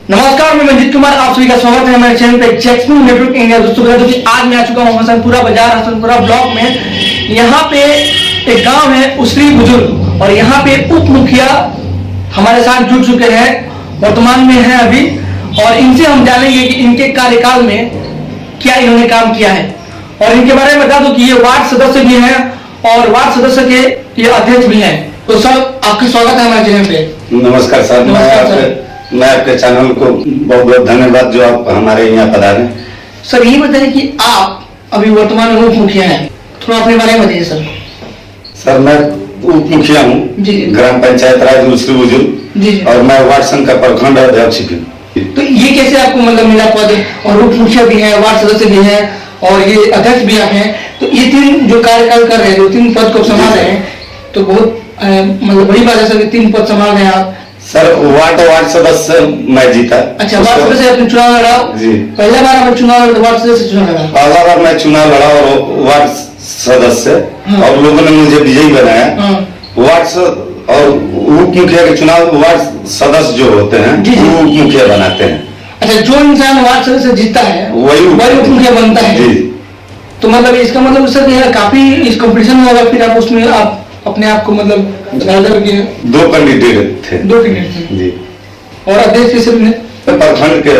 नमस्कार, मैं मंजीत कुमार, आप सभी का स्वागत है हमारे चैनल पे जैक्सन नेटवर्क इंडिया। दोस्तों आज मैं आ चुका हूँ हसनपुरा बाजार, हसनपुरा ब्लॉक में। यहाँ पे एक गांव है उसरी बुजुर्ग, और यहाँ पे उप मुखिया हमारे साथ जुड़ चुके हैं, वर्तमान में है अभी, और इनसे हम जानेंगे कि इनके कार्यकाल में क्या इन्होंने काम किया है। और इनके बारे में बता दूं कि ये वार्ड सदस्य भी हैं और वार्ड सदस्य के ये अध्यक्ष भी हैं। तो सर, आपका स्वागत है हमारे चैनल पे। नमस्कार सर। नमस्कार सर। मैं आपके चैनल को बहुत बहुत धन्यवाद जो आप हमारे यहाँ पधारे। सर, ये बताइए कि आप अभी वर्तमान में उप मुखिया हैं, थोड़ा अपने बारे में बताइए सर। सर, मैं उप मुखिया हूँ ग्राम पंचायत राज उसरी बुजुर्ग, और मैं वार्ड संघ का प्रखंड अध्यक्ष भी हूँ। तो ये कैसे आपको मतलब मिला पद, और उप मुखिया भी है, वार्ड सदस्य भी है, और ये अध्यक्ष भी आप हैं, तो ये तीन जो कार्यकाल कर रहे हैं, जो तीन पद को संभाल रहे हैं, तो बहुत मतलब बड़ी बात है सर, तीन पद संभाल रहे हैं आप। सर, वार्ड सदस्य मैं जीता। अच्छा, वार्ड सदस्य आपने चुनाव लड़ा जी? पहला बार आपने चुनाव लड़ा, वार्ड सदस्य चुनाव लड़ा? पहला बार मैं चुनाव लड़ा और वार्ड सदस्य, और लोगों ने मुझे विजयी बनाया। वार्ड और उप मुखिया के चुनाव वार्ड सदस्य जो होते हैं वो उप मुखिया बनाते हैं। अच्छा, जो इंसान वार्ड सदस्य जीतता है वही उप मुखिया बनता है जी। तो मतलब इसका मतलब सर काफी इस कंपटीशन में होगा, फिर आप उसमें आप अपने आप को मतलब 2 कैंडिडेट थे। 2 कैंडिडेट थे जी। और अध्यक्ष किसे बने? प्रखंड के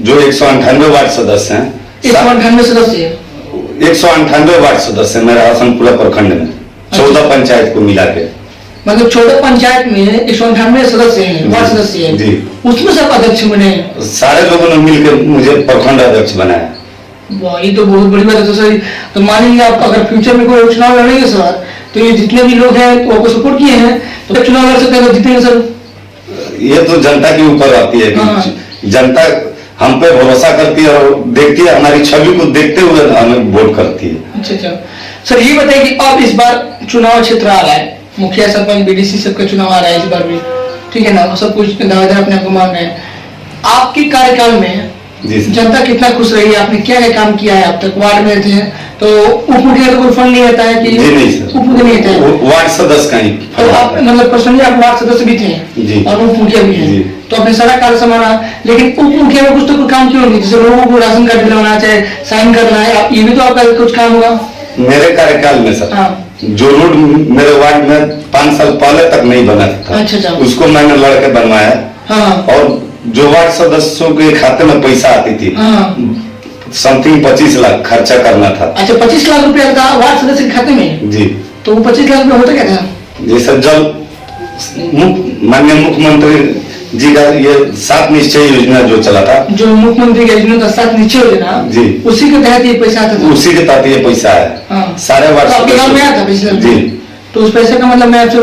जो 198 वार्ड सदस्य हैं। 198 सदस्य? 198 वार्ड सदस्य मेरा हसनपुरा प्रखंड में। 14 पंचायत को मिला के, मतलब 14 पंचायत में 198 सदस्य हैं, वार्ड सदस्य हैं जी। उसमें सब अध्यक्ष बने? सारे लोगों ने मिलकर मुझे प्रखंड अध्यक्ष बनाया। वाह, ये तो बहुत बड़ी बात है सर। तो मान लीजिए आप अगर फ्यूचर में कोई चुनाव लड़ेंगे सर, तो ये जितने भी लोग हैं तो आपको सपोर्ट किए हैं, तो चुनाव लड़ सकते हैं, तो जीतेंगे सर? ये तो जनता के ऊपर आती है कि जनता हम पे भरोसा करती है और देखती है, हमारी छवि को देखते हुए हमें वोट करती है। अच्छा अच्छा सर, ये बताइए कि अब इस बार चुनाव क्षेत्र आ रहा है, मुखिया सरपंच बीडीसी सबका चुनाव आ रहा है इस बार भी, ठीक है ना? सब कुछ दावेदार अपने आपको मान रहे हैं। आपके कार्यकाल में जनता कितना खुश रही है? आपने क्या क्या काम किया है अब तक? वार्ड में थे तो उप मुखिया का कोई फंड नहीं आता है कि? जी नहीं सर, उप मुखिया नहीं आता है, वार्ड सदस्य का ही। तो आप मतलब पर्सनली आप वार्ड सदस्य भी थे जी, और उप मुखिया भी हैं, तो आपने सारा कार्य संभाला। लेकिन उप मुखिया में कुछ तो कोई काम क्यों नहीं? जैसे लोगों को राशन कार्ड दिलवाना, चाहे साइन करना है, ये भी तो आपका कुछ काम होगा। मेरे कार्यकाल में सर जो रोड मेरे वार्ड में 5 साल पहले तक नहीं बना था, अच्छा, उसको मैंने लड़के बनवाया। और जो वार्ड सदस्यों के खाते में पैसा आती थी, समथिंग 25 लाख खर्चा करना था। अच्छा, 25 लाख रुपया था वार्ड सदस्य के खाते में जी? तो वो 25 लाख रुपया होता क्या था? जी सर, जब माननीय मुख्यमंत्री जी का ये 7 निश्चय योजना जो चला था, जो मुख्यमंत्री की योजना था 7 निश्चय योजना जी, उसी के तहत ये पैसा आता था। उसी के तहत ये पैसा है सारे वार्ड आपके गाँव में आया था पैसा जी? तो उस पैसे का मतलब मैं आपसे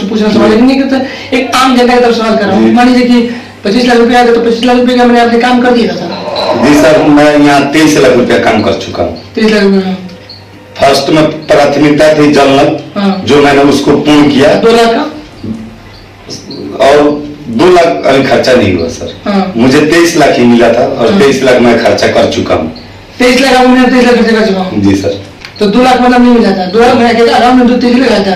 पूछना सवाल नहीं करता, एक आम जनता की तरफ सवाल कर रहा हूँ। मान लीजिए कि 25 लाख रुपया आया, तो 25 लाख रुपये का मैंने आपने काम कर दिया था जी सर? मैं यहाँ 23 लाख रुपया काम कर चुका हूँ। 23 लाख रुपया फर्स्ट में प्राथमिकता थी जल नल, जो मैंने उसको पूर्ण किया। 2 लाख का, और 2 लाख अभी खर्चा नहीं हुआ सर। मुझे 23 लाख ही मिला था, और 23 लाख मैं खर्चा कर चुका हूँ। 23 लाख मैंने 23 लाख खर्चा कर चुका हूँ जी सर। तो 2 लाख मतलब नहीं मिला था? 2 लाख मैंने आराम में 23 लाख आया था।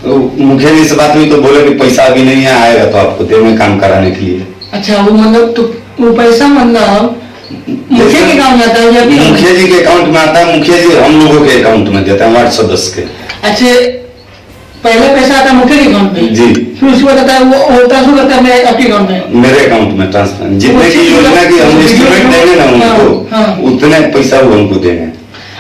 तो मुखिया जी से बात हुई तो बोले कि पैसा अभी नहीं है, आएगा तो आपको देंगे काम कराने के लिए। अच्छा, वो मतलब तो वो पैसा मतलब मुखिया के अकाउंट में आता है या फिर मुखिया जी के अकाउंट में आता है? मुखिया जी हम लोगों के अकाउंट में देते हैं, वार्ड सदस्य के। अच्छा, पहले पैसा आता है मुखिया के अकाउंट में जी, फिर उसके बाद आता है वो ट्रांसफर करता है आपके अकाउंट में? मेरे अकाउंट में ट्रांसफर। जितने की योजना की हम एस्टिमेट देंगे ना उनको, उतने पैसा वो हमको देंगे।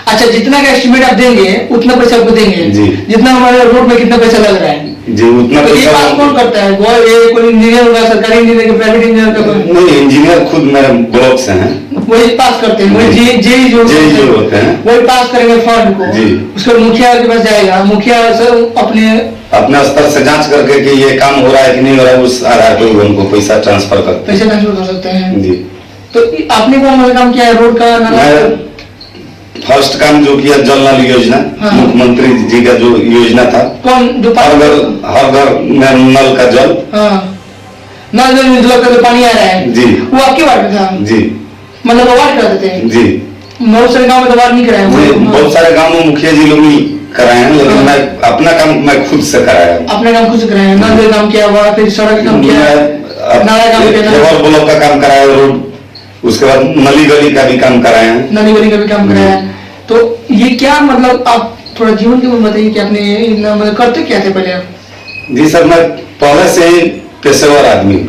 अच्छा, जितना का एस्टिमेट आप देंगे उतना पैसा आपको देंगे जी? जितना हमारे रोड में कितना पैसा लग रहा है जी, उतना तो पैसा। ये कौन करता है? कोई इंजीनियर होगा, सरकारी इंजीनियर, प्राइवेट इंजीनियर का? नहीं, इंजीनियर खुद मेरे ब्लॉक से हैं, वही पास करते हैं, वही जेई जो होते हैं वही पास करेंगे फंड को जी। उसके मुखिया के पास जाएगा, मुखिया सर अपने स्तर से जांच करके कि ये काम हो रहा है कि नहीं हो रहा है, उस आधार पर उनको पैसा ट्रांसफर कर सकते हैं जी। तो आपने कौन काम किया है रोड का? फर्स्ट काम जो किया जल नल योजना, मुख्यमंत्री जी का जो योजना था, कौन जो हर घर में नल का जल, नल का पानी आ रहा है जी, वो आपके वार्ड में था जी? मतलब वार्ड कराते थे जी? बहुत सारे गाँव में तो वार्ड नहीं कराए। बहुत सारे गाँव में मुखिया जी लोग नहीं कराए हैं, लेकिन मैं अपना काम मैं खुद से कराया। अपना काम खुद से कराया? नल का काम किया हुआ, फिर सड़क का काम किया? नाला काम किया, केवल ब्लॉक का काम कराया रोड, उसके बाद नली गली का भी काम कराए हैं, नली गली का भी काम कराया है। तो ये क्या मतलब आप थोड़ा जीवन के बारे बताइए कि आपने मतलब करते क्या थे पहले आप? जी सर, मैं पहले से ही पेशेवर आदमी हूँ,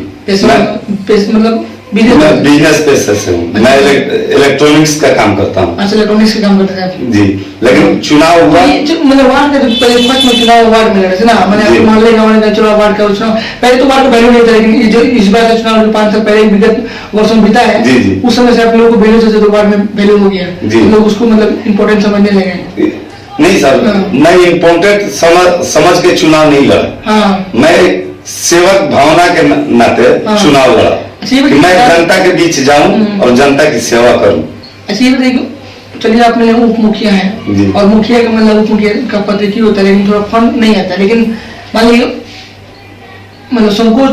मतलब मैं बिजनेस पेशे से हूँ, मैं इलेक्ट्रॉनिक्स का काम करता हूँ। अच्छा, इलेक्ट्रॉनिक्स का काम करते थे आप? जी, लेकिन चुनाव हुआ मतलब वार्ड का जो पहले फर्स्ट में चुनाव वार्ड में लड़े थे ना, मैंने आपके मोहल्ले गाँव का चुनाव वार्ड का चुनाव, पहले तो वार्ड का वैल्यू नहीं था, लेकिन ये जो इस बार का चुनाव जो 5 साल पहले विगत वर्षों में बीता है, उस समय से आप लोगों को वैल्यू से तो वार्ड में वैल्यू हो गया, लोग उसको मतलब इम्पोर्टेंट समझने लगे। नहीं सर, मैं इम्पोर्टेंट समझ के चुनाव नहीं लड़ा, मैं सेवक भावना के नाते चुनाव लड़ा कि मैं जनता के बीच जाऊं और जनता की सेवा करूं। अच्छा, ये बताइए, चलिए आपने उप मुखिया है और मुखिया का मतलब उप मुखिया का पद की होता है, लेकिन थोड़ा फंड नहीं आता, लेकिन मान लीजिए मतलब संकोच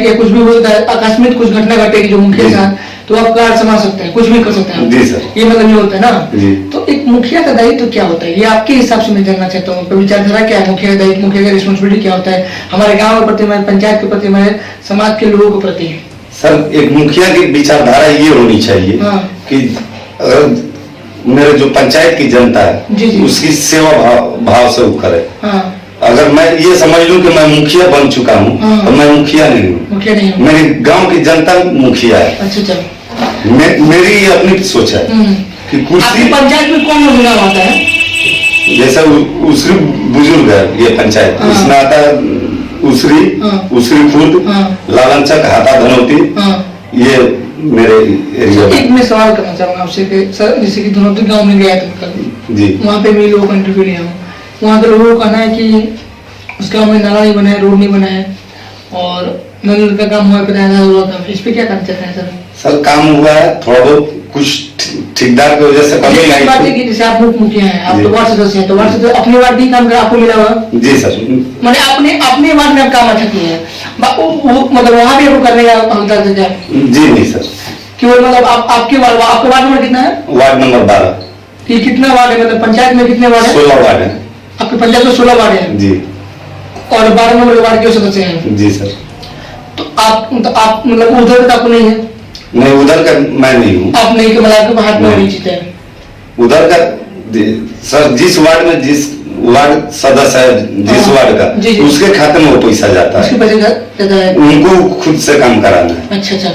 या कुछ भी होता है, आकस्मिक कुछ घटना घटेगी जो मुखिया के साथ, तो आप कार्ड संभाल सकते हैं, कुछ भी कर सकते हैं। जी सर, ये मतलब ये होता है ना। तो एक मुखिया का दायित्व क्या होता है, ये आपके हिसाब से मैं जानना चाहता हूँ, विचारधारा क्या है मुखिया का दायित्व, मुखिया का रिस्पॉन्सिबिलिटी क्या होता है हमारे गाँव के प्रति, हमारे पंचायत के प्रति, हमारे समाज के लोगों के प्रति? सर, एक मुखिया की विचारधारा ये होनी चाहिए कि अगर मेरे जो पंचायत की जनता है उसकी सेवा भाव से वो करे। अगर मैं ये समझ लूं कि मैं मुखिया बन चुका हूँ तो मैं मुखिया नहीं हूँ, मेरे गांव की जनता मुखिया है। अच्छा, मेरी ये अपनी सोच है कि कुर्सी पंचायत में कौन चुनाव आता है? जैसा उसरी बुजुर्ग है ये पंचायत, इसमें आता है उसरी खुर्द, लालनचक, हाथा धनौती, ये मेरे एरिया में। एक मैं सवाल करना चाहूंगा आपसे कि सर, जैसे कि धनौती गांव में गया था कल जी, वहाँ पे मैं लोगों का इंटरव्यू लिया हूँ, वहाँ के लोगों का कहना है कि उस गाँव में नाला नहीं बना है, रोड नहीं बना है और नल का काम हुआ है, इस पे क्या करना चाहते हैं सर? सर, काम हुआ है थोड़ा बहुत, कुछ ठेकेदार की वजह से कमी आई। बात है कि जैसे आप मुखिया हैं, आप तो वार्ड सदस्य हैं, तो वार्ड सदस्य अपने वार्ड भी काम कर आपको मिला हुआ? जी सर, मैंने अपने वार्ड में आप काम अच्छा किए हैं, मतलब वहाँ भी आपको करने का अवसर देते हैं? जी नहीं सर, केवल मतलब आपके वार्ड नंबर कितना है? Ward number 12। कितना वार्ड है, मतलब पंचायत में कितने वार्ड है? 16 वार्ड है। आपके पंचायत में 16 वार्ड है जी, और 12 नंबर वार्ड के सदस्य हैं? जी सर। तो आप मतलब उधर का आपको नहीं है? नहीं, उधर का मैं नहीं हूँ। आप नहीं, तो मतलब आपके हाथ में नहीं जीते हैं उधर का सर, जिस वार्ड में जिस वार्ड सदस्य है, जिस वार्ड का, उसके खाते में वो पैसा जाता है, उसके पैसे जाता है, उनको खुद से काम कराना है। अच्छा,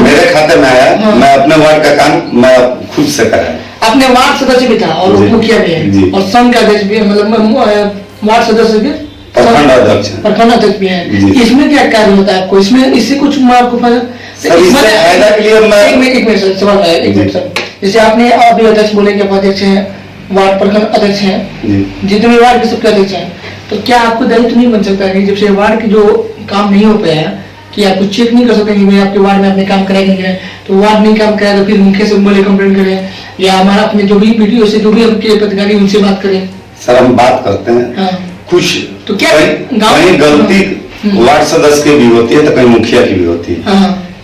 मेरे खाते में आया, मैं अपने वार्ड का काम मैं खुद से कराया। अपने वार्ड सदस्य भी था और मुखिया भी है और संघ का अध्यक्ष भी है, मतलब वार्ड सदस्य भी, प्रखंड अध्यक्ष भी है। इसमें क्या कार्य होता है आपको, इसमें इससे कुछ आपको फायदा के लिए मैं एक मिनट सवाल है, एक मिनट सर, जैसे आपने अभी अध्यक्ष बोले कि आप अध्यक्ष हैं, वार्ड प्रखंड अध्यक्ष हैं, जितने वार्ड के सबके अध्यक्ष हैं, तो क्या आपको दायित्व नहीं बन सकता कि जब से वार्ड के जो काम नहीं हो पाया कि आप कुछ चेक नहीं कर सकते कि भाई आपके वार्ड में आपने काम कराया नहीं कराया, तो वार्ड नहीं काम कराया तो फिर मुखिया से बोले कंप्लेंट करें या हमारा अपने जो भी वीडियो से जो भी आपके पत्रकारी उनसे बात करें? सर, हम बात करते हैं कुछ, तो क्या कहीं गलती वार्ड सदस्य की भी होती है तो कहीं मुखिया की भी होती है।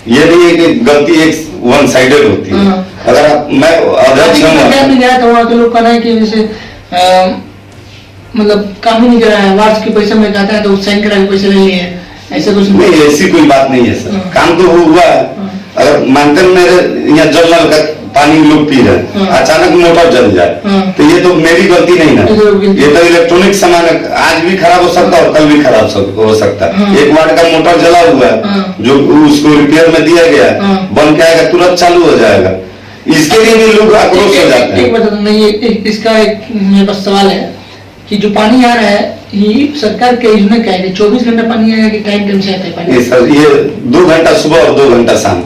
ये नहीं है कि गलती एक वन साइडेड होती है। अगर मैं अध्यक्ष हूँ, गया तो वहाँ के लोग कहना है कि जैसे मतलब काम ही नहीं करा है, वार्ड के पैसे में कहता है तो साइन करा के पैसे ले लिए, ऐसा कुछ नहीं, ऐसी कोई बात नहीं है सर, काम तो हुआ है। अगर मानते मेरे यहाँ जल नल का पानी लोग पी रहे हैं, अचानक मोटर जल जाए तो ये तो मेरी गलती नहीं ना, ये तो इलेक्ट्रॉनिक सामान है, आज भी खराब हो सकता है और कल भी खराब हो सकता है। एक वार्ड का मोटर जला हुआ है जो उसको रिपेयर में दिया गया है, बन के आएगा तुरंत चालू हो जाएगा, इसके लिए भी लोग आक्रोश हो जाते हैं। एक बात नहीं, इसका एक मेरे पास सवाल है कि जो पानी आ रहा है ये सरकार के योजना क्या है, 24 घंटा पानी आएगा कि टाइम से आता है पानी? सर, ये 2 घंटा सुबह और 2 घंटा शाम।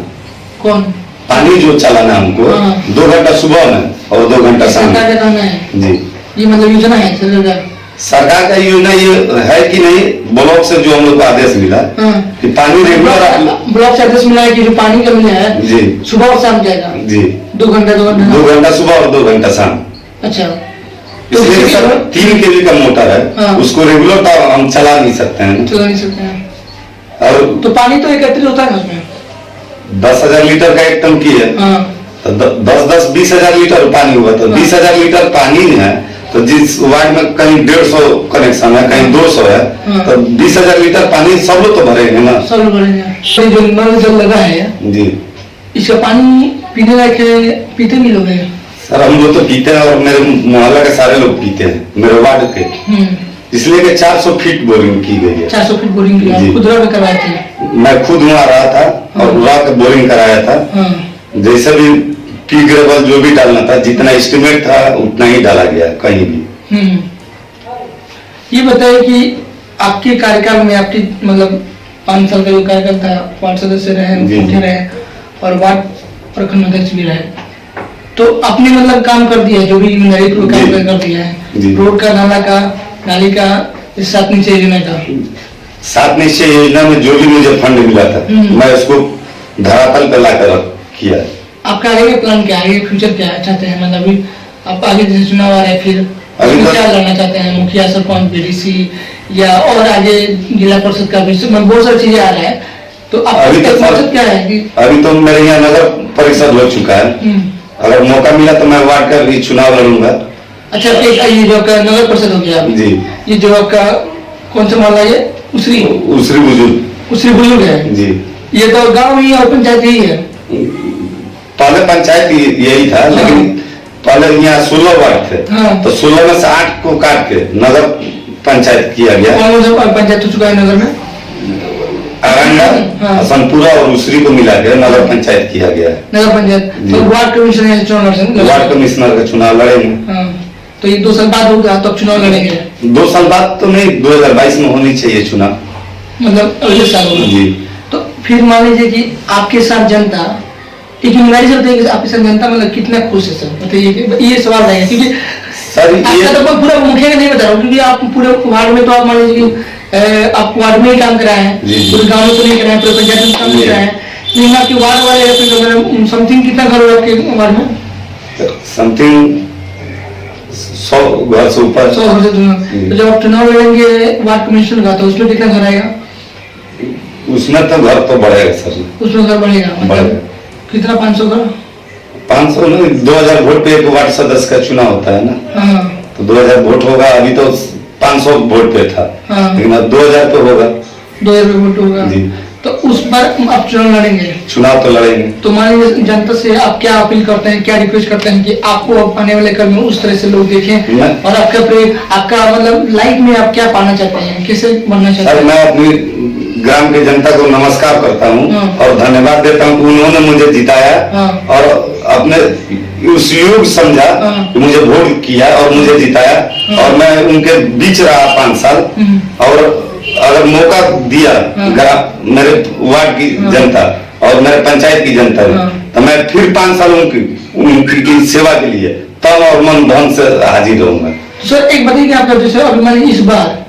कौन पानी जो चलाना है हमको 2 घंटा सुबह में और 2 घंटा शाम है जी। ये मतलब योजना है सरकार का योजना ये है कि नहीं, ब्लॉक से जो हम लोग को आदेश मिला कि पानी रेगुलर, ब्लॉक से आदेश मिला है कि जो पानी का मिला है जी सुबह और शाम जाएगा जी, 2 घंटा सुबह और 2 घंटा शाम। अच्छा, इसलिए सर 3 kV का मोटर है, उसको रेगुलर तो हम चला नहीं सकते हैं। और तो पानी तो एकत्रित होता है उसमें 10,000 लीटर का एक टंकी है, तो 10-20 हजार लीटर पानी हुआ, तो 20,000 लीटर पानी है तो जिस वार्ड में कहीं 150 कनेक्शन है, कहीं 200 है, तो 20,000 लीटर पानी सब लोग तो भरेंगे ना। सब लोग भरेंगे। ये जो नल जल लगा है जी, इसका पानी पीने लायक है, पीते भी लोग हैं? सर हम लोग तो पीते हैं और मेरे मोहल्ला के सारे लोग पीते हैं, मेरे वार्ड के। इसलिए कि 400 फीट बोरिंग की गई है। 400 फीट बोरिंग किया, खुदरा में करवाए थे? मैं खुद वहाँ रहा था और वहाँ का बोरिंग कराया था। जैसे भी पी ग्रेवल जो भी डालना था, जितना एस्टिमेट था उतना ही डाला गया कहीं भी। ये बताइए कि आपके कार्यकाल में, आपकी मतलब 5 साल का जो कार्यकाल था, वार्ड सदस्य रहे, मुख्य रहे और वार्ड प्रखंड अध्यक्ष भी रहे, तो आपने मतलब काम कर दिया, जो भी नई काम कर दिया है, रोड का, नाला का, नाली का, 7 निश्चय योजना का। 7 निश्चय योजना में जो भी मुझे फंड मिला था मैं उसको धरातल पे लाकर किया। आपका आगे का प्लान क्या है, आगे फ्यूचर क्या चाहते हैं? मतलब अभी आप आगे जैसे चुनाव आ रहे हैं, फिर क्या लड़ना चाहते हैं? मुखिया, सरपंच, बीडीसी या और आगे जिला परिषद का भी बहुत सारी चीजें आ रहा है, तो आपका मकसद क्या है? कि अभी तो मेरे यहाँ नगर परिषद हो चुका है, अगर मौका मिला तो मैं वार्ड का भी चुनाव लड़ूंगा। अच्छा, ये जो आपका नगर परिषद हो गया जी, ये जो आपका कौन सा मोहल्ला है? उसरी बुजुर्ग है जी। ये तो गाँव ही और पंचायत ही है? पहले पंचायत यही था, लेकिन पहले यहाँ 16 वार्ड थे, तो 16 में से 8 को काट के नगर पंचायत किया गया। कौन सा पंचायत हो चुका है नगर में? अरंगा, हसनपुरा और उसरी को मिला के नगर पंचायत किया गया है। नगर पंचायत, तो वार्ड कमिश्नर का चुनाव लड़ेंगे। तो ये 2 साल बाद होगा, तो चुनाव लड़ेंगे? 2 साल बाद तो नहीं, 2022 में होनी चाहिए चुनाव, मतलब अगले साल होगा जी। तो फिर मान लीजिए कि आपके साथ जनता, एक ईमानदारी चलते है कि आपके साथ जनता मतलब कितना खुश है सर? बताइए, ये सवाल रहेगा, क्योंकि सर आपका तो पूरा मुखिया का नहीं बता रहा हूँ, क्योंकि आप पूरे वार्ड में तो आप मान लीजिए आप वार्ड में ही काम कराए हैं, पूरे गाँव में तो नहीं कराए, पूरे पंचायत में काम नहीं कराए हैं, लेकिन आपके वार्ड वाले समथिंग कितना घर होगा आपके वार्ड में? समथिंग 100 घर से ऊपर। 100 घर से। तो जब आप चुनाव लड़ेंगे वार्ड कमिश्नर का, तो उसमें कितना घर आएगा? उसमें तो घर तो बढ़ेगा सर, उसमें घर बढ़ेगा, मतलब कितना? 500 घर? 500 नहीं, 2000 वोट पे एक वार्ड सदस्य का चुनाव होता है ना, तो 2000 वोट होगा। अभी तो 500 वोट पे था, लेकिन अब 2000 पे होगा। 2000 वोट होगा जी। तो उस पर आप चुनाव लड़ेंगे? चुनाव तो लड़ेंगे। तो मान लीजिए जनता से आप क्या अपील करते हैं, क्या रिक्वेस्ट करते हैं कि आपको अब आने वाले कल में उस तरह से लोग देखें, और आपका मतलब लाइफ में आप क्या पाना चाहते हैं, कैसे बनना चाहते हैं? मैं अपनी ग्राम की जनता को नमस्कार करता हूँ और धन्यवाद देता हूँ कि उन्होंने मुझे जिताया और अपने उस योग समझा कि मुझे वोट किया और मुझे जिताया, और मैं उनके बीच रहा 5 साल। और अगर मौका दिया मेरे वार्ड की जनता और मेरे पंचायत की जनता ने, तो मैं फिर 5 साल उनकी सेवा के लिए तन और मन धन से हाजिर रहूंगा। सर एक बताइए, आपका जैसे अभी इस बार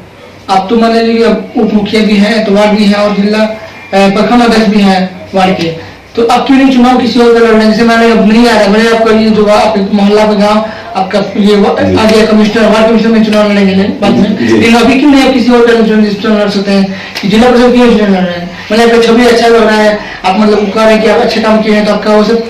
आप तो मान लीजिए उप मुखिया भी हैं, तो वार्ड भी है और जिला प्रखंड अध्यक्ष भी है वार्ड के, तो आप क्यों नहीं चुनाव किसी और का लड़ रहे हैं? जैसे मैंने अब नहीं आ रहा है, भले आपका ये जो आपके मोहल्ला का गाँव आपका ये आ गया कमिश्नर, वार्ड कमिश्नर में चुनाव लड़ेंगे बाद में, लेकिन अभी क्यों नहीं आप किसी और का चुनाव लड़ सकते हैं? जिला परिषद क्यों चुनाव लड़ रहे हैं? मतलब आपका छवि अच्छा लग रहा है, आप मतलब कह रहे हैं कि आप अच्छे काम किए हैं, तो आपका वो सब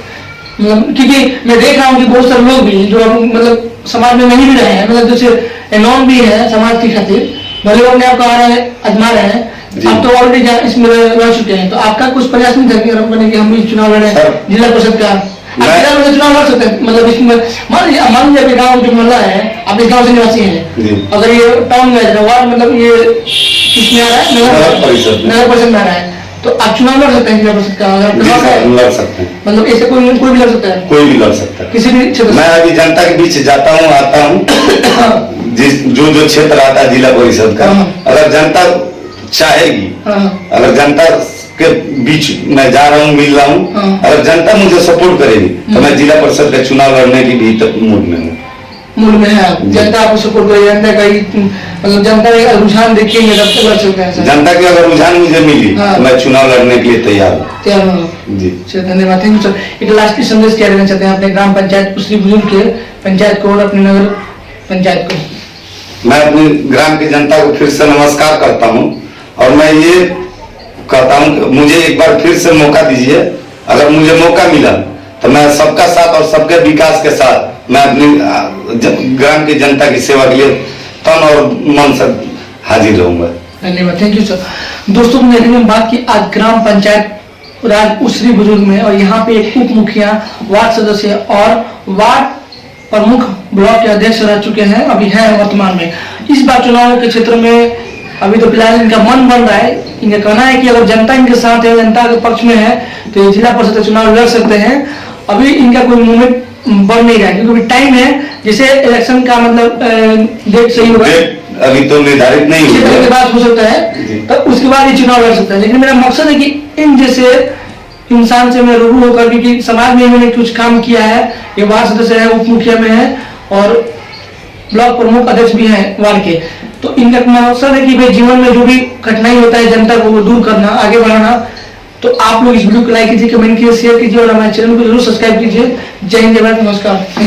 मतलब, क्योंकि मैं देख रहा हूँ कि बहुत सारे लोग भी जो मतलब समाज में नहीं भी रहे हैं, मतलब जैसे नॉन भी है समाज की खातिर, भले लोग आपको आ रहे हैं, आजमा रहे हैं, आप तो ऑलरेडी इसमें रह चुके हैं, तो आपका कुछ प्रयास नहीं था कि हम भी चुनाव लड़े जिला परिषद का? जिला परिषद चुनाव लड़ सकते हैं, मतलब इसमें मान लीजिए आपके गाँव जो मोहल्ला है, आप इस गाँव से निवासी हैं, अगर ये टाउन में वार्ड मतलब ये किसमें आ रहा है? नगर परिषद में आ रहा है, तो आप चुनाव लड़ सकते हैं जिला परिषद का? लड़ सकते हैं, मतलब ऐसे कोई भी लड़ सकता है? कोई भी लड़ सकता है, किसी भी क्षेत्र। मैं अभी जनता के बीच जाता हूँ, आता हूँ, जो क्षेत्र आता है जिला परिषद का, अगर जनता चाहेगी, अगर जनता के बीच मैं जा रहा हूँ, मिल रहा हूँ, अगर जनता मुझे सपोर्ट करेगी तो मैं जिला परिषद का चुनाव लड़ने की भी मूड में हूँ। मूड में है, जनता आपको सपोर्ट करेगी, जनता का मतलब जनता का रुझान देखेंगे तब तक लड़ सकते हैं। जनता की अगर रुझान मुझे मिली तो मैं चुनाव लड़ने के लिए तैयार हूँ जी। धन्यवाद, थैंक यू सर। एक लास्ट संदेश क्या देना चाहते हैं अपने ग्राम पंचायत उसरी बुजुर्ग के पंचायत को और अपने नगर पंचायत को? मैं अपनी ग्राम की जनता को फिर से नमस्कार करता हूँ और मैं ये कहता हूँ कि मुझे एक बार फिर से मौका दीजिए। अगर मुझे मौका मिला तो मैं सबका साथ और सबके विकास के साथ मैं अपनी ग्राम की जनता की सेवा के लिए तन और मन से हाजिर रहूंगा। धन्यवाद, थैंक यू सर। दोस्तों मैंने बात की आज ग्राम पंचायत राज उसरी बुजुर्ग में, और यहाँ पे एक उप मुखिया, वार्ड सदस्य और वार्ड प्रमुख ब्लॉक के अध्यक्ष रह चुके हैं, अभी है वर्तमान में। इस बार चुनाव के क्षेत्र में अभी तो फिलहाल इनका मन बन रहा है। इनका कहना है कि अगर जनता इनके साथ है, जनता के पक्ष में है, तो ये जिला परिषद चुनाव लड़ सकते हैं। अभी इनका कोई मूवमेंट बन नहीं रहा है क्योंकि टाइम है, जैसे इलेक्शन का मतलब डेट सही होगा, अभी तो निर्धारित नहीं हुआ के बाद हो सकता है, तो उसके बाद ये चुनाव लड़ सकता है। लेकिन मेरा मकसद है कि इन जैसे इंसान से मैं रूबरू होकर, क्योंकि समाज में मैंने कुछ काम किया है, ये वार्ड सदस्य है, उप मुखिया में है और ब्लॉक प्रमुख अध्यक्ष भी हैं वार्ड के, तो इनका मकसद है कि भाई जीवन में जो भी कठिनाई होता है जनता को दूर करना, आगे बढ़ाना। तो आप लोग इस वीडियो को लाइक कीजिए, कमेंट कीजिए, शेयर कीजिए और हमारे चैनल को जरूर सब्सक्राइब कीजिए। जय हिंद, जय भारत, नमस्कार।